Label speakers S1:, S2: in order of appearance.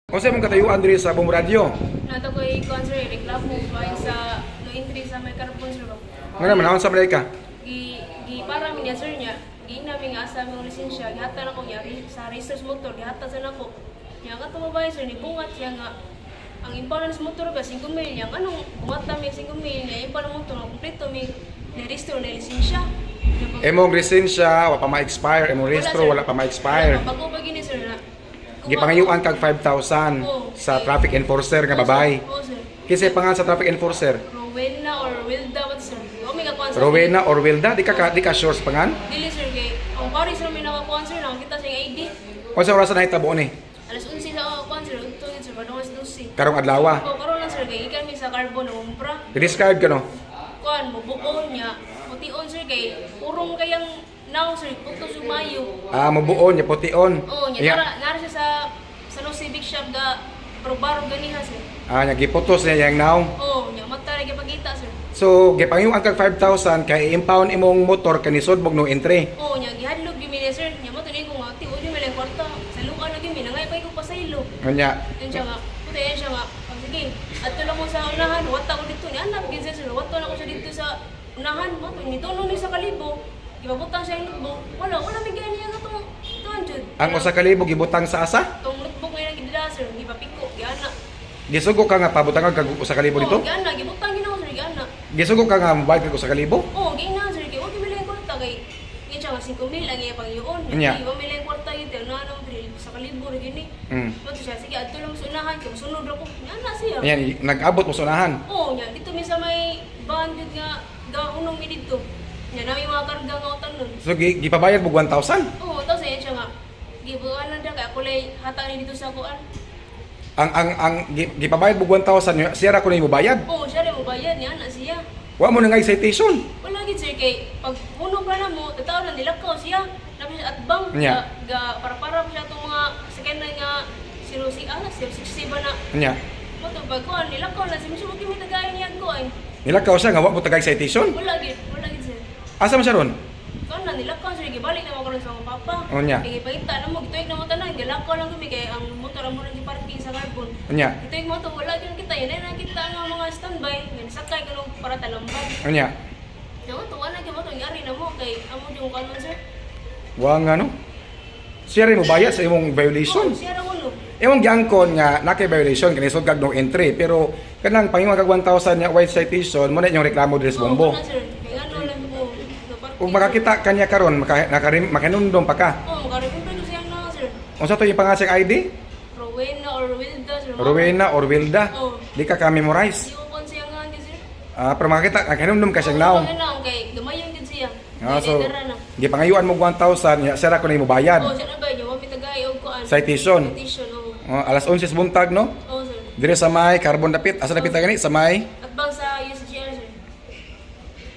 S1: Kung sa mong katayuan diri sa Bong Radio.
S2: Nato ko i-con sir, reklamo bayan sa no entry sa may karapon sir.
S1: Nga naman, naon sa Malayka?
S2: Gi para mi sir niya, gi namin nga asa mong lisensya, gihata na ko niya sa register motor, gihata sa nako. Nya nga tumabayan sir ni bungat siya nga ang impound sa motor ka 5 mil niya. Anong bungat na mi 5 mil niya, impound motor kompleto mi register na lisensya.
S1: Emong lisensya wala pa ma-expire, emong registro wala pa ma-expire.
S2: Bago pa gini sir na.
S1: Gipangayuan kag 5,000 sa traffic enforcer nga babae.
S2: Oo sir.
S1: Kasi pangalan sa traffic enforcer,
S2: Rowena or Wilda what sir? O mi kakuan sir.
S1: Rowena or Wilda, di ka sure sa pangan?
S2: Dili sir kay ang pari sir mi nakakuan sir nakita sa ID.
S1: O sa oras na hitabo ni?
S2: Alas 11 sa kuan sir, tungod sir padung alas 12.
S1: Karong adlaw.
S2: O karon lang sir kay ikan mi sa carbon na umpra.
S1: I-discard ka no?
S2: Kuan mo buon niya. Pution sir kay urong kayang now sir puto sumayo.
S1: Mabuon niya pution.
S2: Oo nya nara siya sa no civic shop ga probaro ganiha sir.
S1: Nya giputos niya yang now.
S2: Oo nya mata ra gipakita sir.
S1: So gipangayuan kag 5,000 kay impound imong motor kanisod bog no entry.
S2: Oo nya gihadlok gyud mi ni sir. Nya mo tunay ko nga ti uli mi lang kwarta. Sa luan lagi mi nangay pa ko pasaylo.
S1: Nya.
S2: Yan siya nga. Puti yan siya nga. Sige, ato lang mo sa unahan. Wata ko dito. Ni anak, ginsa sir. Wata na ko siya dito sa unahan. Wato, nituno ni sa kalibo. Gibabutang siya yung notebook. Wala bigyan niya nga itong tuwan dyan.
S1: Ang usa ka libo gibutang sa asa?
S2: Itong notebook ngayon ang gidila sir. Gipapiko. Giana.
S1: Gisugo ka nga pabutangan kag usa ka libo dito?
S2: Oo, giana. Gibutang ginawa sir. Giana.
S1: Gisugo ka nga mobile kag usa ka libo?
S2: Oo, giana sir. Kaya huwag yung kwarta kay yan siya nga 5 mil ang iya pang iyon.
S1: Nya.
S2: Hindi, huwag milang kwarta yun. Ano anong sa kalibo rin gini. Wato siya. Sige, ato lang sa unahan. Kaya masunod ako. Giana siya.
S1: Ayan, nag-abot mo sa unahan.
S2: Oo, nya dito mi sa may bandit nga gaunong mi dito. Nya nami mga karga nga utang nun.
S1: So gipabayad mo 1,000?
S2: Oo, tapos ayan siya nga. Gibuan na kay ako lay hata ni dito sa kuan.
S1: Gipabayad mo 1,000, siya ra ko na bayad.
S2: Oo, siya rin mo bayad niya na siya.
S1: Wa mo na nga citation.
S2: Wala gid sir kay pag puno pa na mo, tataw na nilakaw siya. Nabi siya at bang
S1: Nya.
S2: para siya tong mga second nga 067 na.
S1: Nya.
S2: Mo to pag kuan nilakaw na si Misu mo tagay niya kuan.
S1: Nilakaw siya nga wa mo tagay citation.
S2: Wala gid sir.
S1: Asa man siya ron?
S2: Kuan na nilakaw sir gibalik na mo karon sa mga papa.
S1: O nya.
S2: Kaya ipakita na mo, gituig na mo tanan, gilakaw lang kami kay ang motor mo nang giparking sa carbon.
S1: Nya.
S2: Gituig mo to, wala din kita, yan ay nakita nga mga standby, yan sakay ka nung para talambag.
S1: Nya.
S2: Yan to, wala ka mo to, yari na mo, kay amo yung kanon sir.
S1: Wa nga no. Siya rin mo bayad sa imong violation.
S2: Oo, siya ra ulo.
S1: Imong giangkon nga nakay violation kanisod kag no entry pero kanang pangingon kag 1,000 nya white citation mo na inyong reklamo diri sa bombo.
S2: Oo, sir, kay ano lang mo,
S1: Kung makakita kanya karon makanundom pa ka.
S2: Oo, makarepunta ko siyang na sir.
S1: Unsa to yung pangasig ID?
S2: Rowena or Wilda sir.
S1: Rowena or Wilda.
S2: Oo.
S1: Di ka memorize.
S2: Di ko kon siyang nga sir.
S1: Pero makakita makanundom ka siyang now.
S2: Oo, lang, kay gamayon din siya.
S1: So
S2: Dara na.
S1: gipangayuan mo 1,000 nya siya ra ko na imo bayad.
S2: Oo, siya na ba, yung wami tagay og kuan.
S1: Citation.
S2: Citation, oo.
S1: Alas 11 buntag no.
S2: Oo sir.
S1: Dire sa may carbon dapit. Asa dapit gani sa may